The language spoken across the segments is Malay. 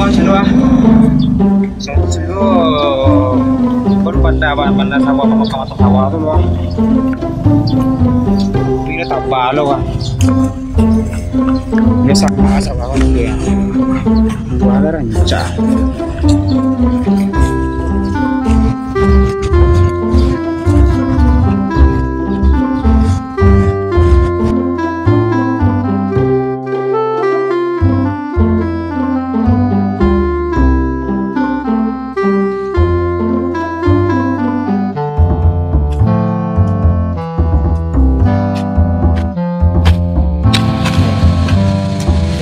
Cendua. Pun pada sawah sama sawah tu loh. Ini tak balo kan. Ini sama sawah kan tu ya. Buat rancak.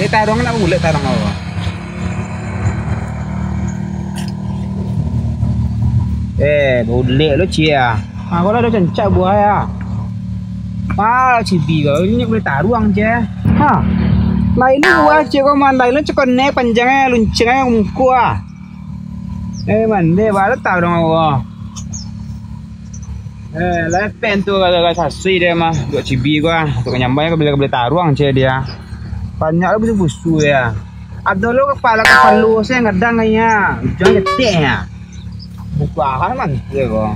Tarong nak ngulik tarong apa? Ngulik lo cia. Kalau ada cancak buah ya. Mal cibi kau ini boleh taruang cia. Ha. Lain buah cia kau mandai lo cekon nek panjangnya luncengnya muku ah. Mande baru tarong apa? Lah pentu kalau sasui dia mah dua cibi kau. Untuk nyambai kau boleh taruang cia dia. Banyak lo busu ya. Ada lo kepala kepalu saya ngedang ya. Jangan gede ya. Bukan man ya kok.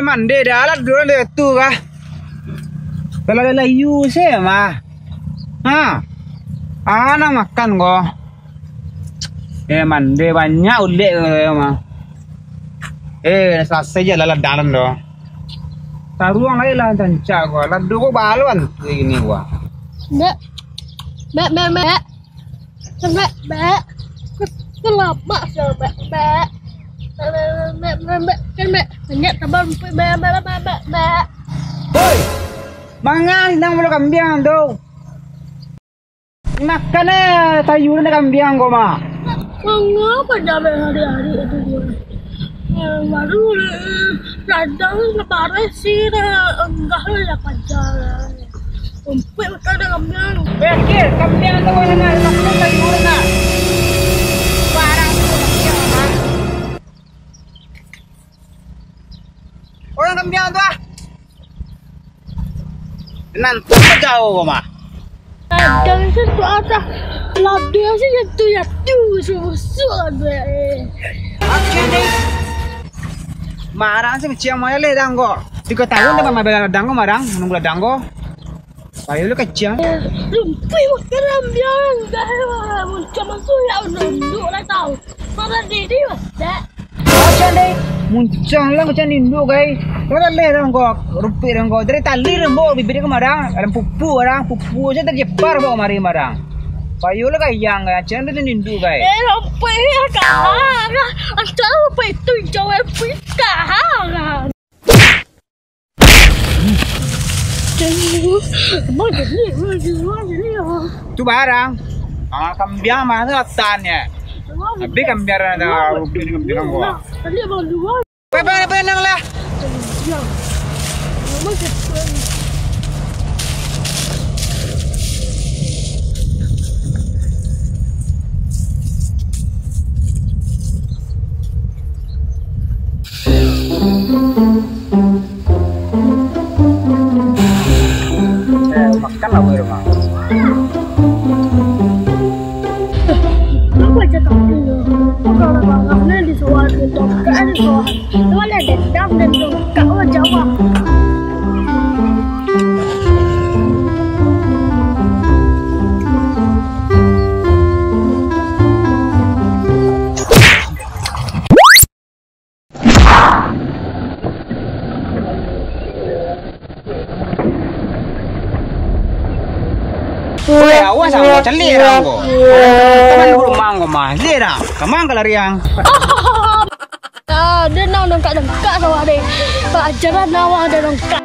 Mande dah alat dulu le tu kah. Kalau ada layu saya mah. Ha. Anak makan kok. Mande banyak ulek mah. Selesai je lalat dalam doh. Taruang lagi lah cancak gua. Ladu gua baluan ini gua. Mek. Kenapa sih mek? Mek. Banyak tabal mek. Hoi. Mangan nang mulu kambing tu. Makan sayuran kambing gua mah. Mengapa jalan hari-hari itu dia? Baru ladang lebaran sih enggak lah pacaran. Umpet betul dah kambing. Kir, kambing tu mana nak sayuran nak? Barang tu kambing mah. Orang kambing tu ah. Nanti jauh mah. Ladang itu ada. Ladang sih itu susah deh. Apa ni? Marang sih kecil maya le danggo. 3 tahun dah mabela danggo marang, nunggu danggo. Payo lu kecil. Lumpi makan biang dah muncul masuk ya nunduk lah tahu. Mana di dah. Macam ni muncul lah macam nunduk guys. Kalau le danggo, rupi danggo. Dari tali rembo bibir ke marang, ada pupu je terjepar bawa mari marang. Payo lu kayang macam tu nunduk guys. Lumpi kahang. Asal lumpi tu jauh kahang. Tu barang. Kambing mah tu atannya. Habis kambing ada rupi dengan kambing gua. Tadi abang dua. Apa nang lah. Makan lah rumah. Apa aja tak dulu. Kalau bangaknya di sawah itu, kan di sawah. Mana dendam dan dongkak Jawa. Awas aku celir aku. Teman rumah aku mah. Lirang. Kemang kalau riang. Dia nak dongkak sawah deh. Pelajaran awak ada dongkak